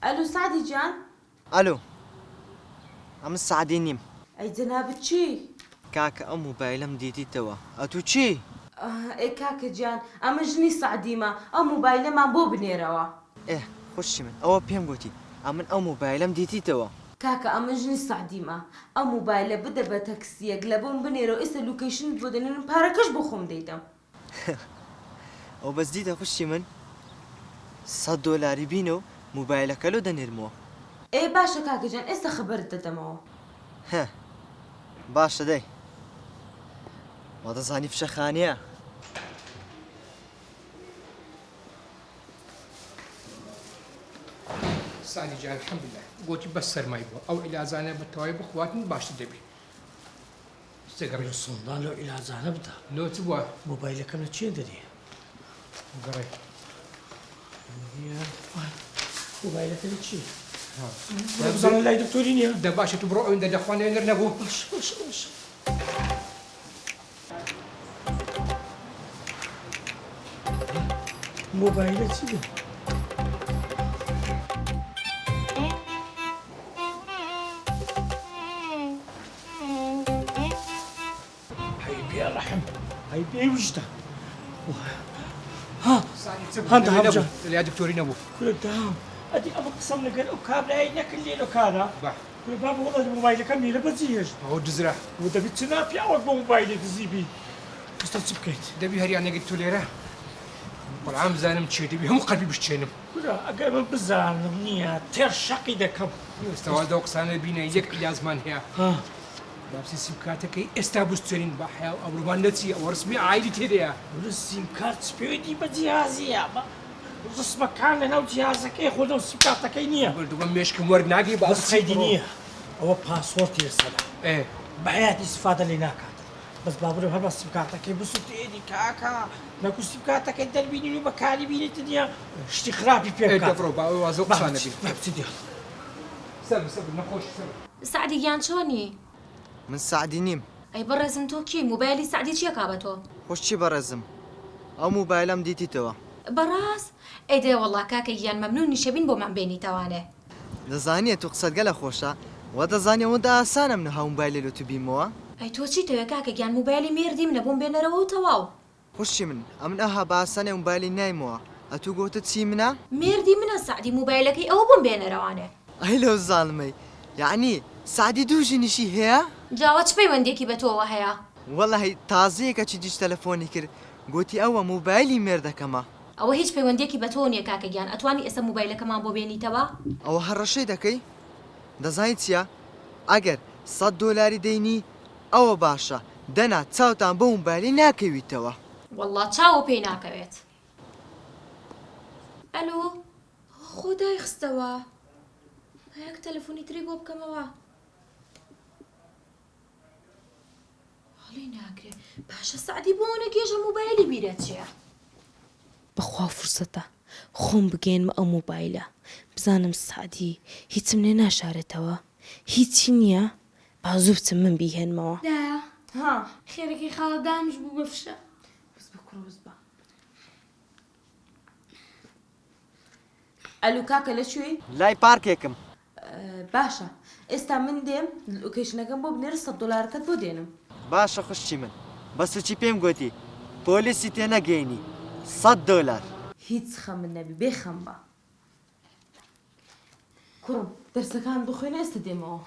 الو سعدي جان. الو ام سعدي نيم. اي جناب تشي؟ كاك ام موبايلم ديتيتوا اتو تشي؟ اي كاك جان اما جني سعدي ما او موبايل ما بو بنيروا. ايه خشي من او بيم قوتي امن او موبايلم ديتيتوا. كاكا اما جني سعدي ما او موبايل بدا بتاكسي يقلبون بنيرو اسا لوكيشن بودن باركش بخوم ديتم. او بس ديتا خشي من $100 بينو موبايلك لو دنيرمو. اي باشا كاكا جان اسا خبرت دمو. ها باشا دي وهذا زاني في شخانية. سعدي جان الحمد لله قوتي بس سرماي بو او الى زانه بالتواي بخواتن باش تدبي استقري الصندان لو إلى زانه بدا لو تبوا موبايلك أنا تشين دري قري موبايلك أنا تشين زمان لا دكتورين يا ده باش تبرو عند دخوان ينر نبو مش موبايلك تشين حبيبي يا رحم حبيبي وجده ها هانت همجة يا دكتوري نبو كل الدهام أدي أبغى قسم لك الأكاب لا ينك اللي لكانا بح كل باب والله موبايلك أمي لا بزيج هو جزرة وده بتنافي أول بموبايلك زيبي بس تسبكيت دبي هري انا قلت ليره والعام زانم تشيدي بهم قلبي بشتينم كلا أقرب بزان منيا ترشقي دكم استوى دوق سنه بينا يجك الى زمان هي ها بابسي سيبكاتك استابوس ترين بحيا او رومانتي او رسمي عائلي تيديا ورسيم كارت سبيودي بجهازي يا با رس مكان لنا وجهازك إيه خذوا السيم كارتك إنيا قلت بم مشك مور ناقي بس خيدينيا هو باسورد يرسل ايه بحياتي استفادة لنا بس بابور هل بس سيم كارتك بس تيدي كاكا ناكو سيم كارتك الدربيني لو بكاري بيني تديا اشتي خرابي ايه بيبكا دفرو با وازوق سنه بي بابتدي سب نخوش سب سعدي جان شوني؟ من سعدي نيم. اي برزم تو كي موبايلي سعدي چیه كابتو؟ خشي برزم او موبايلم ديتيتوا. براس؟ اي ده والله كاكا جان ممنون نشبين بو من بيني توانه دزانية تقصد قال خوشا ودزانية ودا اسانا من ها موبايلي لو تبي موا. اي تو چی تو كاكا جان موبايلي ميردي من بون بين رو تواو خشي من امن اها باسانة موبايلي نايموا اتو قوت تسيمنا. ميردي من سعدي موبايلك او بون بين روانه اي لو ظالمي يعني سعدي دوجي نشي هي. جاوت بي ونديكي بتو هيا والله تازيك تشيش تلفوني كر قوتي اوا موبايلي مرده كما او هیچ بي ونديكي بتوني كاكا جان اتواني اسم موبايلك ما بو بيني توا او هالرشي دكي دزايتيا اگر $100 ديني او باشا دنا تاوتان بو موبايلي ناكوي توا. والله تشاو بيناكويت الو خداي خستوا هيك تلفوني تريبو بكما هەڵی ناکرێ باشە سعدی بۆنە گێژە موبایلی بیرەچێ بەخوا فرسەتە خۆم بگەێنمە ئەو موبایلە بزانم سعدی هیچم لێ ناشارێتەوە هیچی نییە بازوو بچم من بیهێنمەوە. ها خێرەکەی خاڵەدانش بوو بەفشە بس بكره بس با. الو كاكا لشوي؟ لاي باركيكم. باشا استا من ديم لوكيشن كان بو بنير $100 كتبو دينم. باشا خشي من بس چی پیم قوتي بوليسي تينا جيني $100. هیچ خم النبي بيخم با. كرم درس كان بخوينا استا ديمو.